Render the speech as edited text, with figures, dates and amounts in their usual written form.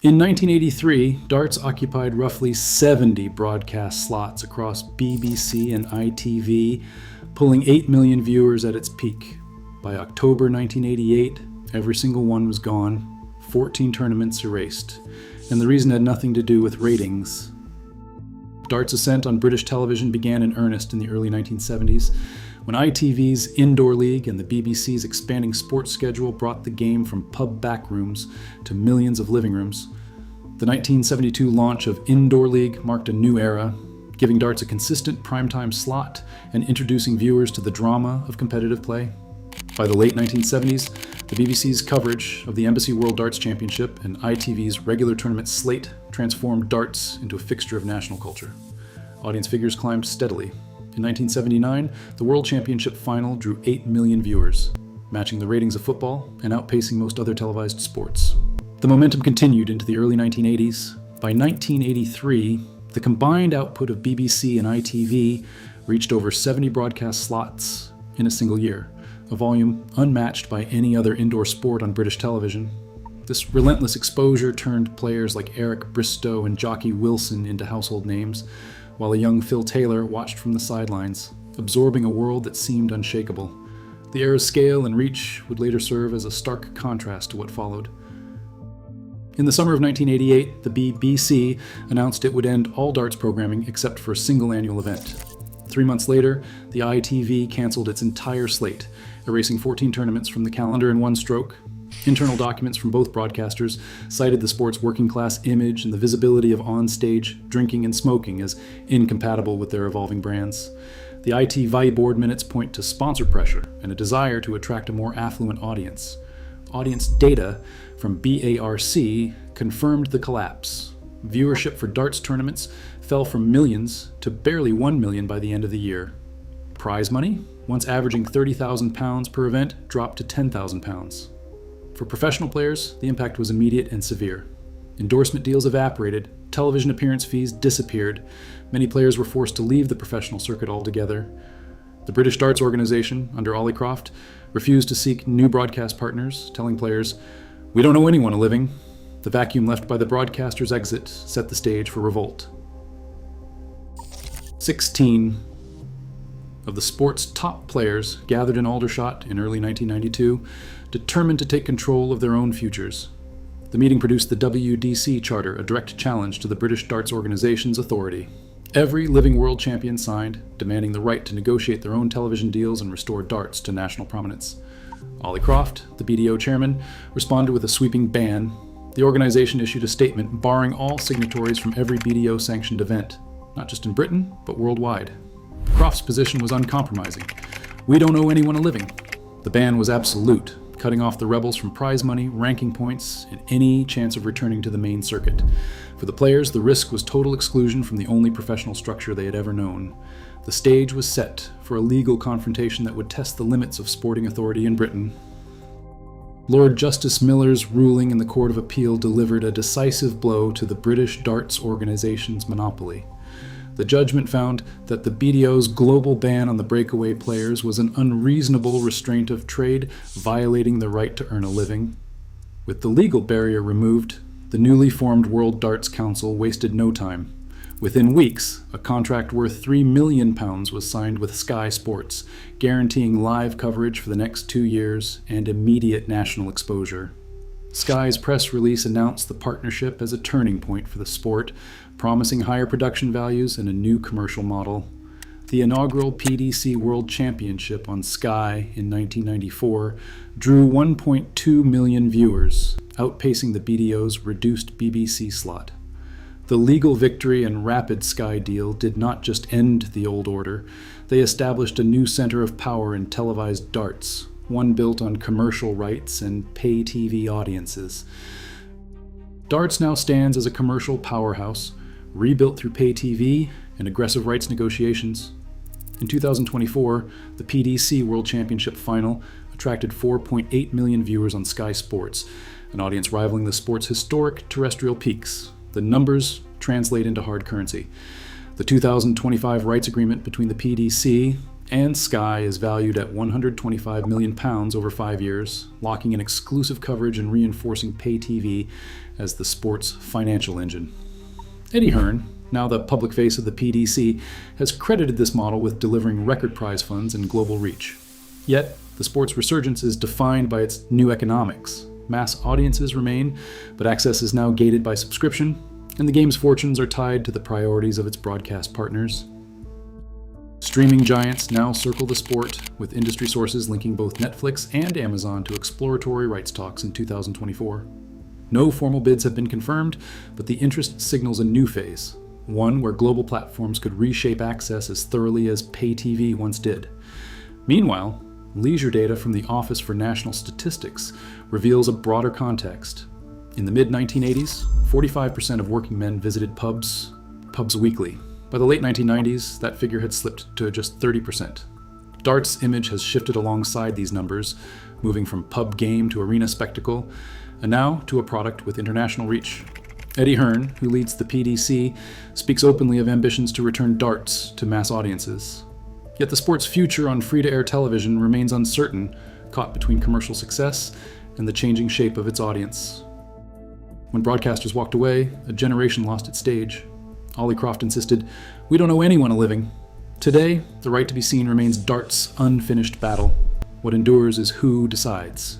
In 1983, darts occupied roughly 70 broadcast slots across BBC and ITV, pulling 8 million viewers at its peak. By October 1988, every single one was gone, 14 tournaments erased, and the reason had nothing to do with ratings. Darts' ascent on British television began in earnest in the early 1970s, when ITV's Indoor League and the BBC's expanding sports schedule brought the game from pub backrooms to millions of living rooms. The 1972 launch of Indoor League marked a new era, giving darts a consistent primetime slot and introducing viewers to the drama of competitive play. By the late 1970s, the BBC's coverage of the Embassy World Darts Championship and ITV's regular tournament slate transformed darts into a fixture of national culture. Audience figures climbed steadily. In 1979, the World Championship final drew 8 million viewers, matching the ratings of football and outpacing most other televised sports. The momentum continued into the early 1980s. By 1983, the combined output of BBC and ITV reached over 70 broadcast slots in a single year, a volume unmatched by any other indoor sport on British television. This relentless exposure turned players like Eric Bristow and Jockey Wilson into household names, while a young Phil Taylor watched from the sidelines, absorbing a world that seemed unshakable. The era's scale and reach would later serve as a stark contrast to what followed. In the summer of 1988, the BBC announced it would end all darts programming except for a single annual event. 3 months later, the ITV cancelled its entire slate, erasing 14 tournaments from the calendar in one stroke. Internal documents from both broadcasters cited the sport's working-class image and the visibility of on-stage drinking and smoking as incompatible with their evolving brands. The ITV board minutes point to sponsor pressure and a desire to attract a more affluent audience. Audience data from BARC confirmed the collapse. Viewership for darts tournaments fell from millions to barely 1 million by the end of the year. Prize money, once averaging £30,000 per event, dropped to £10,000. For professional players, the impact was immediate and severe. Endorsement deals evaporated, television appearance fees disappeared, many players were forced to leave the professional circuit altogether. The British Darts Organization, under Ollie Croft, refused to seek new broadcast partners, telling players, "We don't owe anyone a living." The vacuum left by the broadcaster's exit set the stage for revolt. 16 of the sport's top players gathered in Aldershot in early 1992, determined to take control of their own futures. The meeting produced the WDC Charter, a direct challenge to the British Darts Organization's authority. Every living world champion signed, demanding the right to negotiate their own television deals and restore darts to national prominence. Ollie Croft, the BDO chairman, responded with a sweeping ban. The organization issued a statement barring all signatories from every BDO-sanctioned event, not just in Britain, but worldwide. Croft's position was uncompromising. "We don't owe anyone a living." The ban was absolute, cutting off the rebels from prize money, ranking points, and any chance of returning to the main circuit. For the players, the risk was total exclusion from the only professional structure they had ever known. The stage was set for a legal confrontation that would test the limits of sporting authority in Britain. Lord Justice Miller's ruling in the Court of Appeal delivered a decisive blow to the British Darts Organization's monopoly. The judgment found that the BDO's global ban on the breakaway players was an unreasonable restraint of trade, violating the right to earn a living. With the legal barrier removed, the newly formed World Darts Council wasted no time. Within weeks, a contract worth £3 million was signed with Sky Sports, guaranteeing live coverage for the next 2 years and immediate national exposure. Sky's press release announced the partnership as a turning point for the sport, promising higher production values and a new commercial model. The inaugural PDC World Championship on Sky in 1994 drew 1.2 million viewers, outpacing the BDO's reduced BBC slot. The legal victory and rapid Sky deal did not just end the old order, they established a new center of power in televised darts, one built on commercial rights and pay TV audiences. Darts now stands as a commercial powerhouse, rebuilt through pay TV and aggressive rights negotiations. In 2024, the PDC World Championship final attracted 4.8 million viewers on Sky Sports, an audience rivaling the sport's historic terrestrial peaks. The numbers translate into hard currency. The 2025 rights agreement between the PDC And Sky is valued at £125 million over 5 years, locking in exclusive coverage and reinforcing pay TV as the sport's financial engine. Eddie Hearn, now the public face of the PDC, has credited this model with delivering record prize funds and global reach. Yet, the sport's resurgence is defined by its new economics. Mass audiences remain, but access is now gated by subscription, and the game's fortunes are tied to the priorities of its broadcast partners. Streaming giants now circle the sport, with industry sources linking both Netflix and Amazon to exploratory rights talks in 2024. No formal bids have been confirmed, but the interest signals a new phase, one where global platforms could reshape access as thoroughly as pay TV once did. Meanwhile, leisure data from the Office for National Statistics reveals a broader context. In the mid-1980s, 45% of working men visited pubs weekly. By the late 1990s, that figure had slipped to just 30%. Dart's image has shifted alongside these numbers, moving from pub game to arena spectacle, and now to a product with international reach. Eddie Hearn, who leads the PDC, speaks openly of ambitions to return darts to mass audiences. Yet the sport's future on free-to-air television remains uncertain, caught between commercial success and the changing shape of its audience. When broadcasters walked away, a generation lost its stage. Ollie Croft insisted, "We don't owe anyone a living." Today, the right to be seen remains dart's unfinished battle. What endures is who decides.